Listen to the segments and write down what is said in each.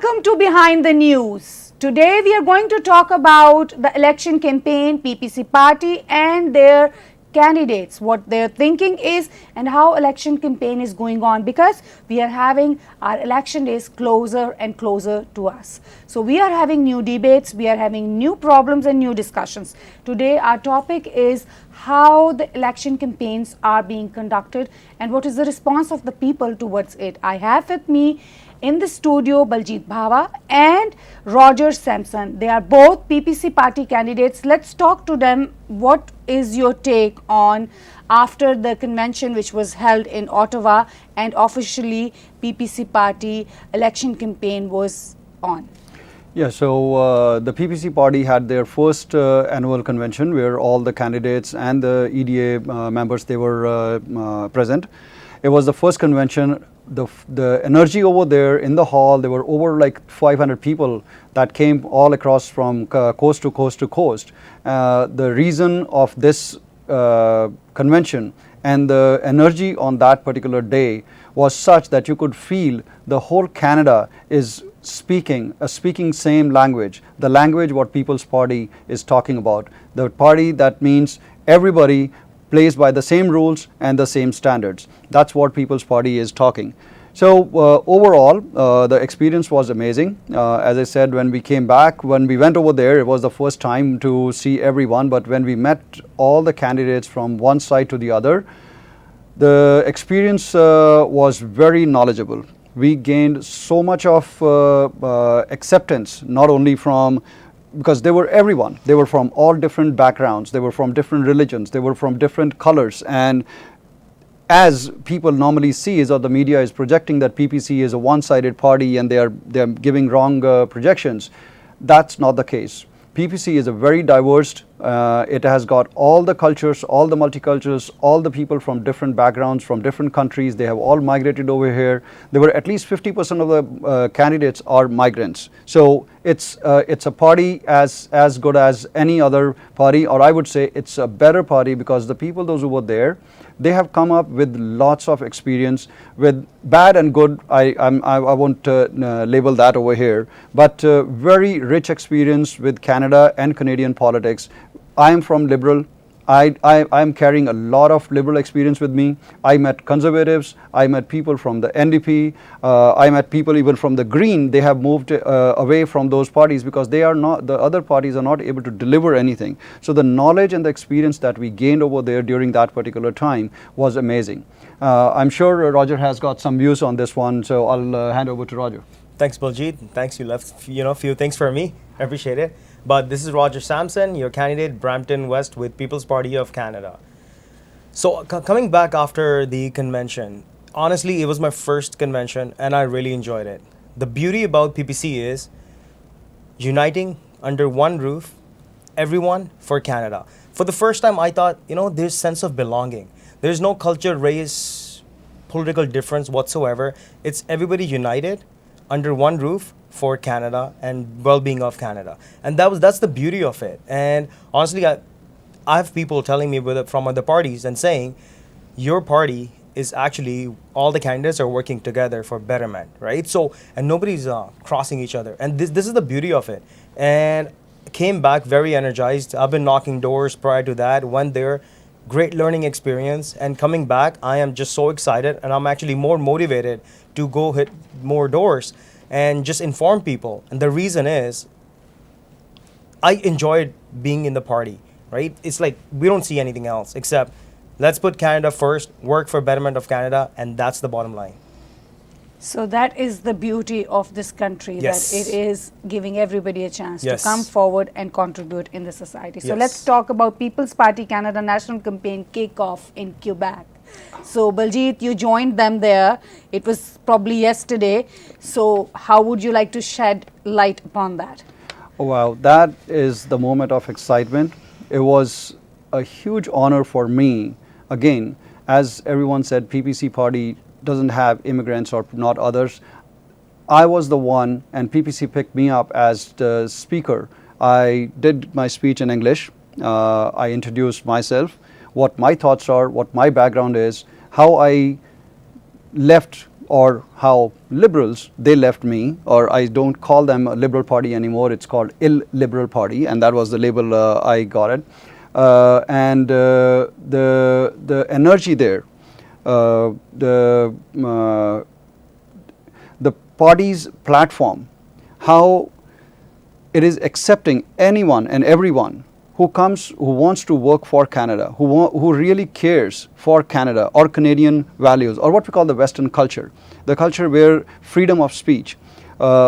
Welcome to Behind the News. Today we are going to talk about the election campaign, PPC party and their candidates, what their thinking is and how election campaign is going on, because we are having our election days closer and closer to us. So we are having new debates, we are having new problems and new discussions. Today our topic is how the election campaigns are being conducted and what is the response of the people towards it. I have with me in the studio Baljit Bhava and Roger Sampson. They are both PPC party candidates. Let's talk to them. What is your take on after the convention which was held in Ottawa and officially PPC party election campaign was on? Yeah, so the PPC party had their first annual convention where all the candidates and the EDA members, they were present. It was the first convention. The energy over there in the hall, there were over like 500 people that came all across from coast to coast to coast. The reason of this convention and the energy on that particular day was such that you could feel the whole Canada is speaking same language, the language what People's Party is talking about, the party that means everybody plays by the same rules and the same standards. That's what People's Party is talking. So overall, the experience was amazing. As I said, when we came back, when we went over there, it was the first time to see everyone. But when we met all the candidates from one side to the other, the experience was very knowledgeable. We gained so much of acceptance, not only from, because they were everyone, they were from all different backgrounds, they were from different religions, they were from different colors, and as people normally see is, or the media is projecting that PPC is a one-sided party and they're giving wrong projections. That's not the case. PPC is a very diverse, it has got all the cultures, all the multicultures, all the people from different backgrounds, from different countries. They have all migrated over here. There were at least 50% of the candidates are migrants. So it's a party as good as any other party, or I would say it's a better party, because the people, those who were there, they have come up with lots of experience with bad and good. I won't label that over here, but very rich experience with Canada and Canadian politics. I am from Liberal. I am carrying a lot of Liberal experience with me. I met Conservatives, I met people from the NDP, I met people even from the Green. They have moved away from those parties because they are not, the other parties are not able to deliver anything. So the knowledge and the experience that we gained over there during that particular time was amazing. I'm sure Roger has got some views on this one, so I'll hand over to Roger. Thanks, Baljit. Thanks, you left few things for me. I appreciate it. But this is Roger Sampson, your candidate, Brampton West with People's Party of Canada. So coming back after the convention, honestly, it was my first convention and I really enjoyed it. The beauty about PPC is uniting under one roof, everyone for Canada. For the first time, I thought, there's sense of belonging. There's no culture, race, political difference whatsoever. It's everybody united under one roof for Canada and well-being of Canada, and that's the beauty of it. And honestly, I have people telling me from other parties and saying, your party is actually, all the candidates are working together for betterment, right? So, and nobody's crossing each other, and this is the beauty of it. And came back very energized. I've been knocking doors prior to that, went there, great learning experience, and coming back, I am just so excited, and I'm actually more motivated to go hit more doors and just inform people. And the reason is, I enjoyed being in the party, right? It's like, we don't see anything else except, let's put Canada first, work for betterment of Canada, and that's the bottom line. So that is the beauty of this country, Yes. that it is giving everybody a chance Yes. to come forward and contribute in the society. So Yes. let's talk about People's Party Canada National Campaign kickoff in Quebec. So Baljit, you joined them there. It was probably yesterday. So how would you like to shed light upon that? Oh, wow, that is the moment of excitement. It was a huge honor for me. Again, as everyone said, PPC party doesn't have immigrants or not others. I was the one, and PPC picked me up as the speaker. I did my speech in English. I introduced myself, what my thoughts are, what my background is, how I left or how liberals, they left me, or I don't call them a liberal party anymore, it's called illiberal party, and that was the label I got it. The energy there, the party's platform, how it is accepting anyone and everyone who comes, who wants to work for Canada, who really cares for Canada or Canadian values, or what we call the Western culture, the culture where freedom of speech,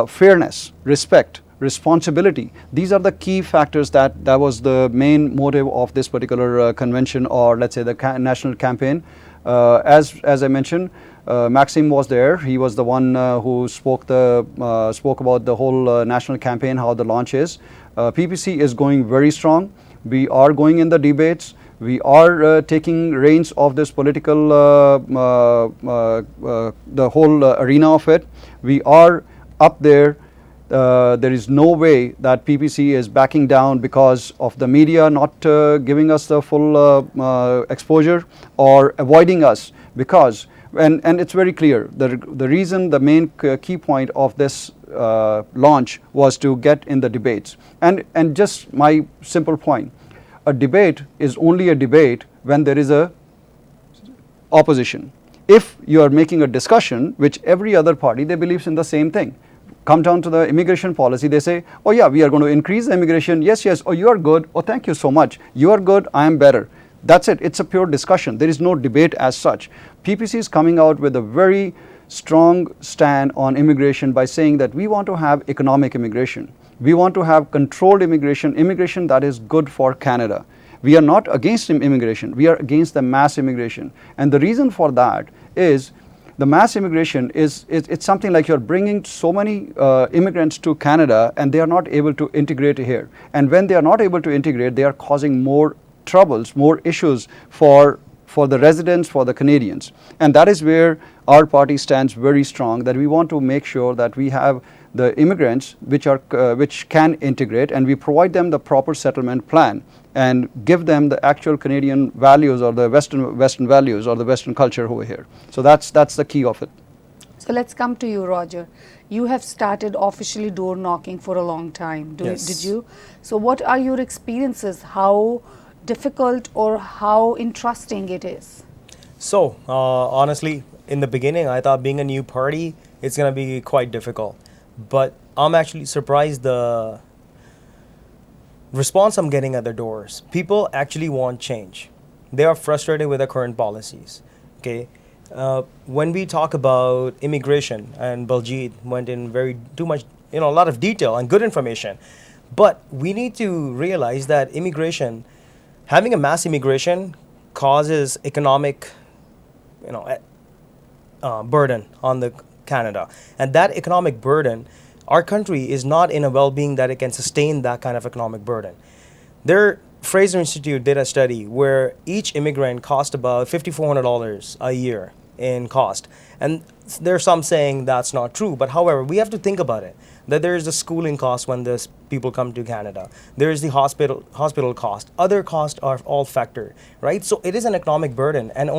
fairness, respect, responsibility, these are the key factors that was the main motive of this particular convention, or let's say the national campaign. As I mentioned, Maxime was there. He was the one who spoke about the whole national campaign, how the launch is. PPC is going very strong. We are going in the debates. We are taking reins of this political, the whole arena of it. We are up there. There is no way that PPC is backing down because of the media not giving us the full exposure or avoiding us, because and it's very clear the reason, the main key point of this launch was to get in the debates. And just my simple point, a debate is only a debate when there is a opposition. If you are making a discussion, which every other party, they believes in the same thing. Come down to the immigration policy, they say, oh yeah, we are going to increase the immigration, yes, oh you are good, oh thank you so much, you are good, I am better. That's it, it's a pure discussion, there is no debate as such. PPC is coming out with a very strong stand on immigration by saying that we want to have economic immigration, we want to have controlled immigration that is good for Canada. We are not against immigration, we are against the mass immigration, and the reason for that is the mass immigration it's something like you're bringing so many immigrants to Canada and they are not able to integrate here. And when they are not able to integrate, they are causing more troubles, more issues for the residents, for the Canadians. And that is where our party stands very strong, that we want to make sure that we have the immigrants which can integrate, and we provide them the proper settlement plan and give them the actual Canadian values or the Western values or the Western culture over here. So that's the key of it. So let's come to you, Roger. You have started officially door knocking for a long time, Yes. did you? So what are your experiences? How difficult or how interesting it is? So, honestly, in the beginning, I thought being a new party, it's going to be quite difficult. But I'm actually surprised the response I'm getting at the doors. People actually want change. They are frustrated with the current policies. Okay, when we talk about immigration, and Baljeet went in a lot of detail and good information, but we need to realize that having a mass immigration causes economic, burden on the Canada, and that economic burden, our country is not in a well-being that it can sustain that kind of economic burden. Fraser Institute did a study where each immigrant cost about $5,400 a year in cost, and there's some saying that's not true, but however, we have to think about it, that there is the schooling cost when these people come to Canada, there is the hospital cost, other costs are all factored, right? So it is an economic burden, and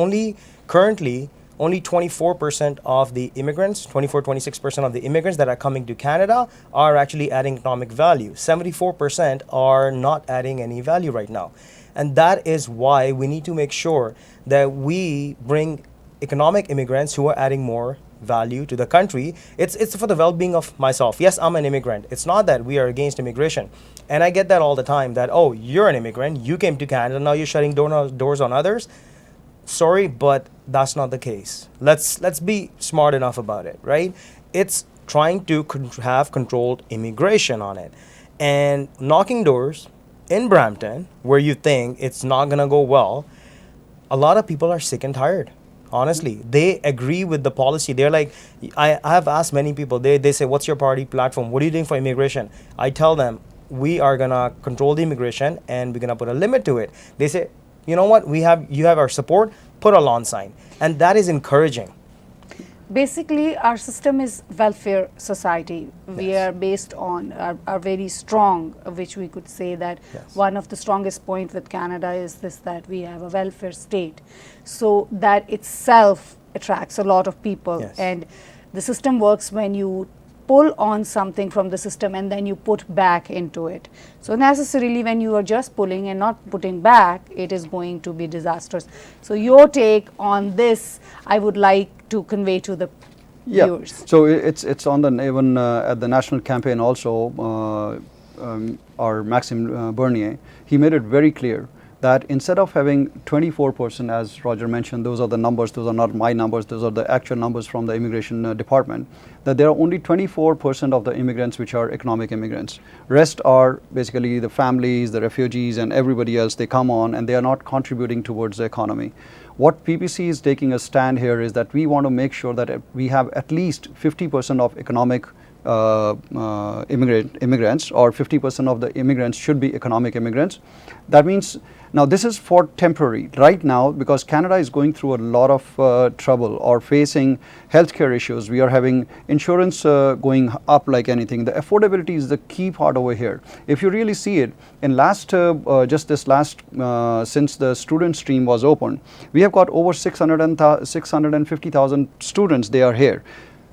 currently only 24% of the immigrants, 26% of the immigrants that are coming to Canada are actually adding economic value. 74% are not adding any value right now. And that is why we need to make sure that we bring economic immigrants who are adding more value to the country. It's for the well-being of myself. Yes, I'm an immigrant. It's not that we are against immigration. And I get that all the time, that, oh, you're an immigrant, you came to Canada, now you're shutting doors on others. Sorry, but that's not the case. Let's be smart enough about it, right? It's trying to have controlled immigration on it. And knocking doors in Brampton, where you think it's not going to go well, a lot of people are sick and tired. Honestly, they agree with the policy. They're like, I have asked many people, they say, what's your party platform? What are you doing for immigration? I tell them, we are going to control the immigration and we're going to put a limit to it. They say, you know what, you have our support, put a lawn sign. And that is encouraging. basically our system is welfare society. We Yes. are based on are very strong, which we could say that Yes. one of the strongest point with Canada is this, that we have a welfare state, so that itself attracts a lot of people. Yes. And the system works when you pull on something from the system and then you put back into it. So necessarily when you are just pulling and not putting back, it is going to be disastrous. So your take on this, I would like to convey to the viewers. So it's on the even at the national campaign also. Our Maxime Bernier, he made it very clear that instead of having 24%, as Roger mentioned, those are the numbers, those are not my numbers, those are the actual numbers from the immigration department, that there are only 24% of the immigrants which are economic immigrants. Rest are basically the families, the refugees and everybody else, they come on and they are not contributing towards the economy. What PPC is taking a stand here is that we want to make sure that we have at least 50% of economic immigrants, or 50% of the immigrants should be economic immigrants. That means, now this is for temporary. Right now, because Canada is going through a lot of trouble or facing healthcare issues, we are having insurance going up like anything. The affordability is the key part over here. If you really see it, in just this last, since the student stream was open, we have got over 650,000 students, they are here.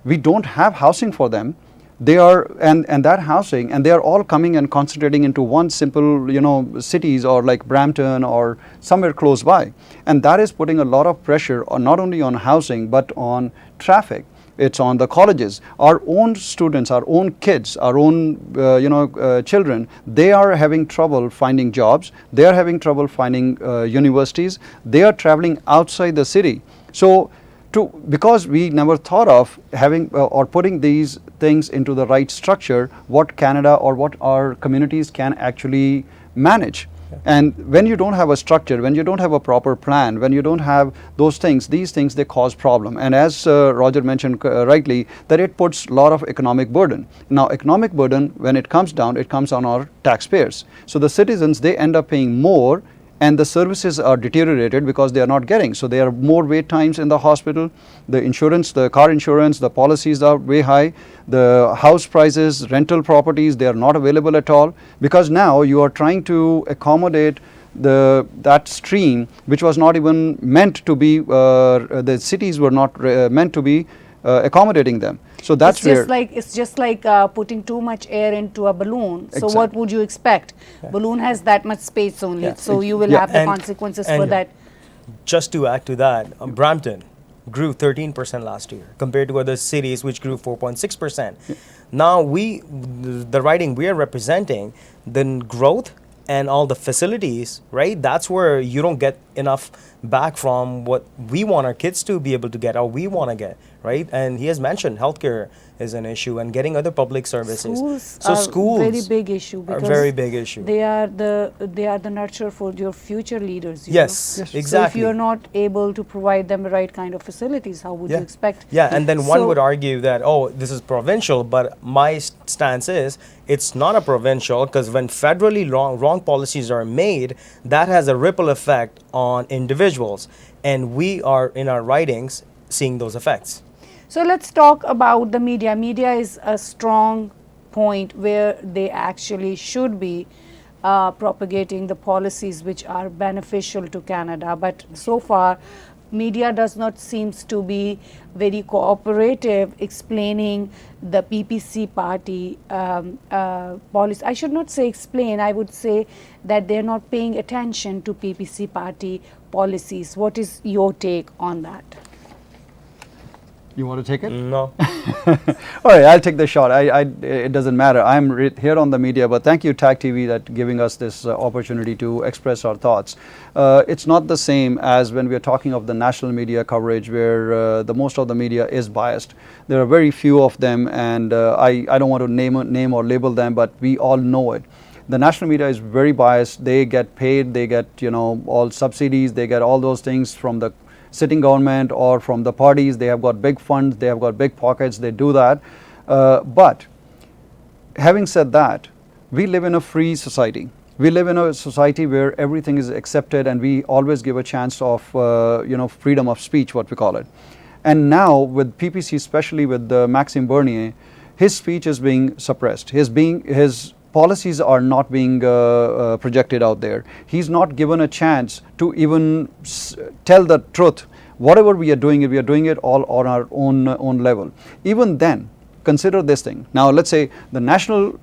We don't have housing for them. They are, and that housing, and they are all coming and concentrating into one simple, cities or like Brampton or somewhere close by. And that is putting a lot of pressure on not only on housing, but on traffic. It's on the colleges. Our own students, our own kids, our own, children, they are having trouble finding jobs. They are having trouble finding universities. They are traveling outside the city. So, because we never thought of having or putting these things into the right structure, what Canada or what our communities can actually manage. And when you don't have a structure, when you don't have a proper plan, when you don't have those things, these things, they cause problem. And as Roger mentioned rightly, that it puts a lot of economic burden. Now, economic burden, when it comes down, it comes on our taxpayers. So the citizens, they end up paying more, and the services are deteriorated because they are not getting. So there are more wait times in the hospital, the insurance, the car insurance, the policies are way high, the house prices, rental properties, they are not available at all, because now you are trying to accommodate that stream which was not even meant to be, the cities were not meant to be accommodating them. So that's it's just like putting too much air into a balloon. So Exactly. what would you expect? Balloon has that much space only, Yeah. so you will Yeah. have the And- consequences and for that. Just to add to that, Brampton grew 13% last year compared to other cities which grew 4.6%. Now the riding we are representing, the growth and all the facilities, right? That's where you don't get enough back from what we want our kids to be able to get, or we want to get, right? And he has mentioned healthcare is an issue and getting other public services. Schools are very big issue, are because very big issue. they are the nurture for your future leaders. You Yes, know? yes, So if exactly. you are not able to provide them the right kind of facilities, how would you expect? Yeah, and then one So- would argue that, oh, this is provincial, but my stance is it's not a provincial, because when federally wrong policies are made, that has a ripple effect on individuals, and we are in our writings seeing those effects. So let's talk about the media. Media is a strong point where they actually should be propagating the policies which are beneficial to Canada. But so far, media does not seems to be very cooperative explaining the PPC party policy. I should not say explain, I would say that they're not paying attention to PPC party policies. What is your take on that? You want to take it? No. All right, I'll take the shot. It doesn't matter. I'm here on the media, but thank you, TAG TV, that giving us this opportunity to express our thoughts. It's not the same as when we are talking of the national media coverage, where the most of the media is biased. There are very few of them, and I don't want to name or label them, but we all know it. The national media is very biased. They get paid. They get all subsidies. They get all those things from the sitting government or from the parties. They have got big funds, they have got big pockets, they do that. But having said that, we live in a free society. We live in a society where everything is accepted, and we always give a chance of freedom of speech, what we call it. And now with PPC, especially with Maxime Bernier, his speech is being suppressed. His policies are not being projected out there. He's not given a chance to even tell the truth. Whatever we are doing it all on our own level. Even then, consider this thing. Now, let's say the national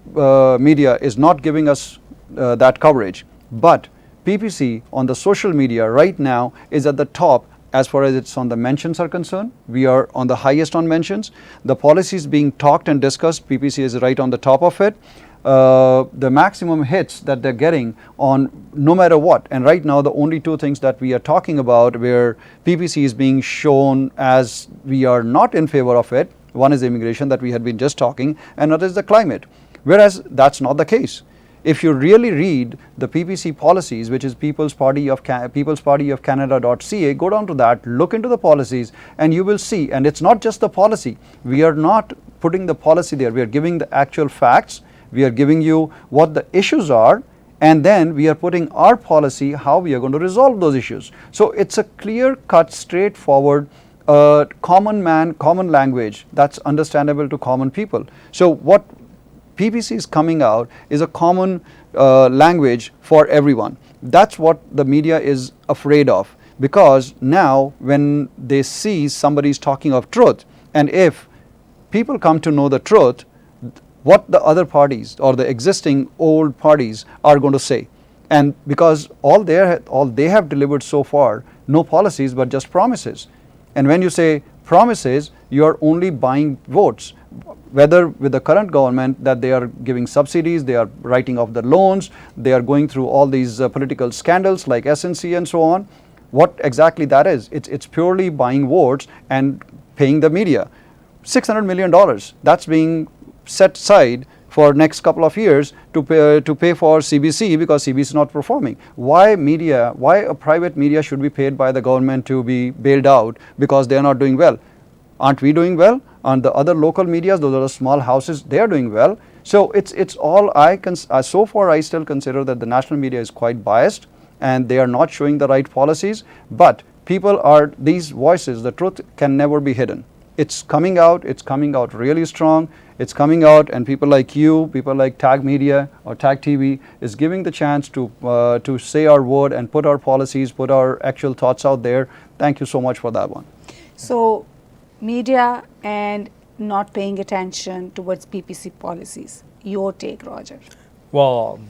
media is not giving us that coverage, but PPC on the social media right now is at the top as far as it's on the mentions are concerned. We are on the highest on mentions. The policies being talked and discussed, PPC is right on the top of it. The maximum hits that they're getting on no matter what. And right now, the only two things that we are talking about where PPC is being shown as we are not in favor of it, one is immigration that we had been just talking, and another is the climate. Whereas that's not the case. If you really read the PPC policies, which is People's Party of Canada.ca, go down to that, look into the policies, and you will see. And it's not just the policy. We are not putting the policy there. We are giving the actual facts. We are giving you what the issues are, and then we are putting our policy, how we are going to resolve those issues. So it's a clear-cut, straightforward, common man, common language that's understandable to common people. So what PPC is coming out is a common language for everyone. That's what the media is afraid of, because now when they see somebody's talking of truth, and if people come to know the truth, what the other parties or the existing old parties are going to say. And because all they have delivered so far, no policies but just promises. And when you say promises, you are only buying votes. Whether with the current government that they are giving subsidies, they are writing off the loans, they are going through all these political scandals like SNC and so on. What exactly that is? It's purely buying votes and paying the media. $600 million, that's being set aside for next couple of years to pay for CBC because CBC is not performing. Why a private media should be paid by the government to be bailed out because they are not doing well? Aren't we doing well? And the other local medias, those are the small houses, they are doing well. So it's all so far I still consider that the national media is quite biased and they are not showing the right policies. But these voices, the truth can never be hidden. It's coming out really strong. It's coming out, and people like you, people like Tag Media or Tag TV is giving the chance to say our word and put our policies, put our actual thoughts out there. Thank you so much for that one. So, media and not paying attention towards PPC policies. Your take, Roger. Well,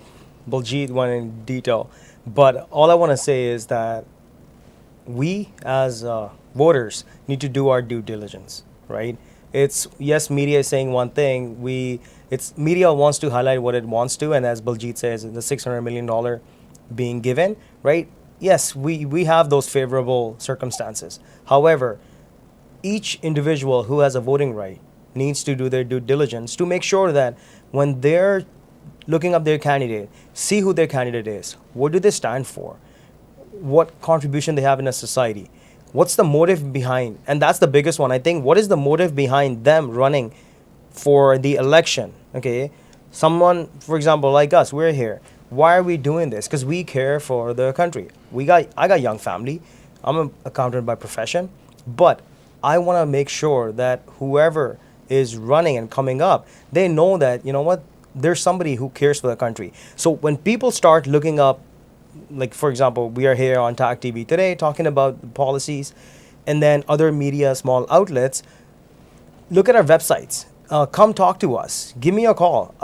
Baljeet went in detail, but all I want to say is that we as voters need to do our due diligence, right? It's, yes, media is saying one thing, media wants to highlight what it wants to, and as Baljeet says, the $600 million being given, right? Yes, we have those favorable circumstances. However, each individual who has a voting right needs to do their due diligence to make sure that when they're looking up their candidate, see who their candidate is, what do they stand for, what contribution they have in a society, what's the motive behind, and that's the biggest one, I think. What is the motive behind them running for the election? Okay, someone, for example, like us, we're here. Why are we doing this? Because we care for the country. I got a young family. I'm an accountant by profession, but I want to make sure that whoever is running and coming up, they know that, you know what, there's somebody who cares for the country. So when people start looking up, like, for example, we are here on Tag TV today talking about policies, and then other media, small outlets, look at our websites. Come talk to us. Give me a call.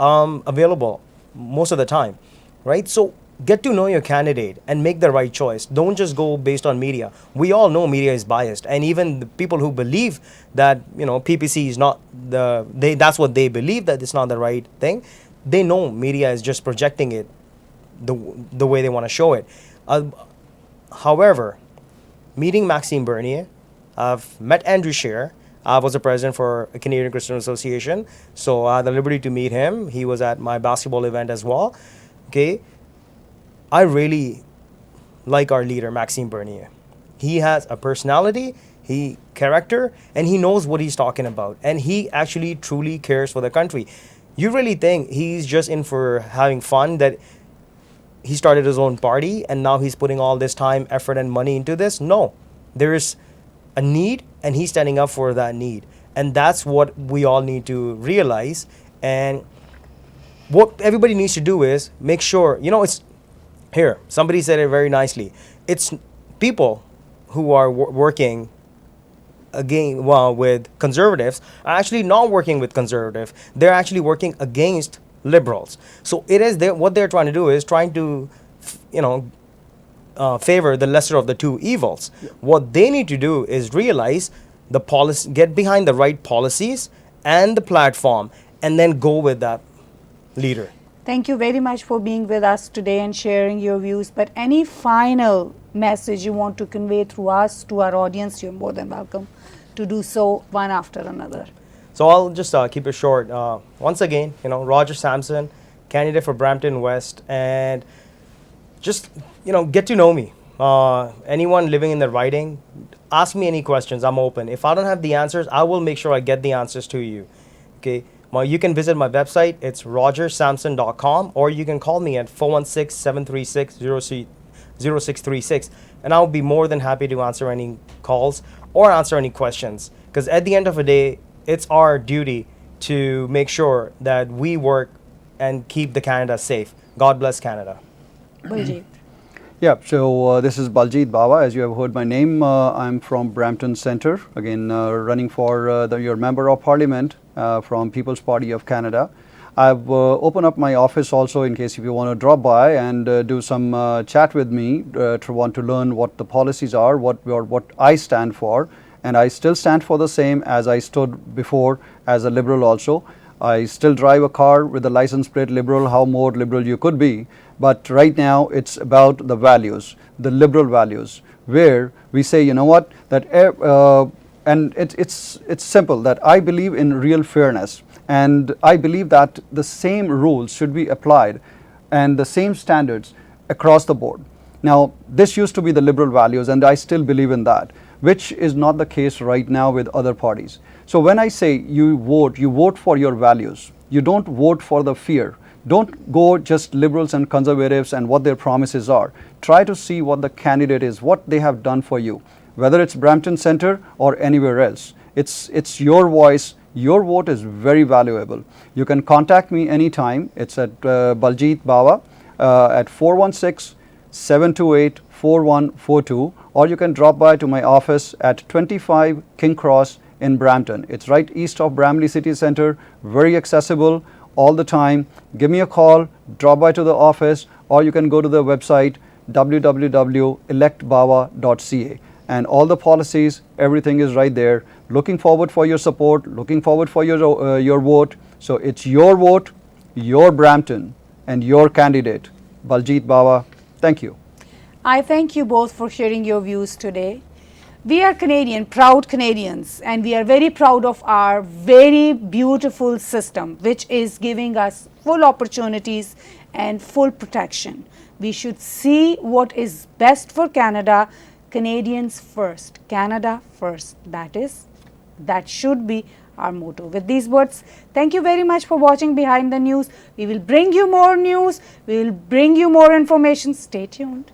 Available most of the time, right? So get to know your candidate and make the right choice. Don't just go based on media. We all know media is biased, and even the people who believe that, you know, PPC is not that's what they believe, that it's not the right thing. They know media is just projecting it the way they want to show it. However, meeting Maxime Bernier, I've met Andrew Scheer. I was the president for a Canadian Christian Association, so I had the liberty to meet him. He was at my basketball event as well. Okay, I really like our leader, Maxime Bernier. He has a personality, character, and he knows what he's talking about. And he actually truly cares for the country. You really think he's just in for having fun, that he started his own party and now he's putting all this time, effort, and money into this? No. There is a need and he's standing up for that need. And that's what we all need to realize. And what everybody needs to do is make sure, it's here. Somebody said it very nicely. It's people who are working again, well, with conservatives are actually not working with conservative. They're actually working against liberals. So it is what they're trying to do is trying to, favor the lesser of the two evils. What they need to do is realize the policy, get behind the right policies and the platform, and then go with that leader. Thank you very much for being with us today and sharing your views. But any final message you want to convey through us to our audience, you're more than welcome to do so one after another. So I'll just keep it short. Once again, Roger Sampson, candidate for Brampton West, and just get to know me. Anyone living in the riding, ask me any questions. I'm open. If I don't have the answers, I will make sure I get the answers to you. Okay. You can visit my website. It's rogersampson.com, or you can call me at 416-736-0636, and I'll be more than happy to answer any calls or answer any questions. Because at the end of the day, it's our duty to make sure that we work and keep the Canada safe. God bless Canada. Baljit. Yeah, so this is Baljit Bawa. As you have heard my name, I'm from Brampton Centre, again running for your Member of Parliament from People's Party of Canada. I've opened up my office also in case if you want to drop by and do some chat with me to want to learn what the policies are, what I stand for, and I still stand for the same as I stood before as a Liberal also. I still drive a car with a license plate Liberal, how more Liberal you could be. But right now it's about the values, the Liberal values, where we say, you know what, that and it's simple, that I believe in real fairness, and I believe that the same rules should be applied and the same standards across the board. Now, this used to be the Liberal values, and I still believe in that, which is not the case right now with other parties. So when I say you vote for your values. You don't vote for the fear. Don't go just Liberals and Conservatives and what their promises are. Try to see what the candidate is, what they have done for you, whether it's Brampton Centre or anywhere else. It's your voice. Your vote is very valuable. You can contact me anytime. It's at Baljit Bawa at 416-728-4142, or you can drop by to my office at 25 King Cross in Brampton. It's right east of Bramley City Centre, very accessible all the time. Give me a call, drop by to the office, or you can go to the website www.electbawa.ca, and all the policies, everything is right there. Looking forward for your support, looking forward for your vote. So it's your vote, your Brampton, and your candidate, Baljit Bawa. Thank you. I thank you both for sharing your views today. We are Canadian, proud Canadians, and we are very proud of our very beautiful system, which is giving us full opportunities and full protection. We should see what is best for Canada. Canadians first, Canada first. That should be our motto. With these words, thank you very much for watching Behind the News. We will bring you more news. We will bring you more information. Stay tuned.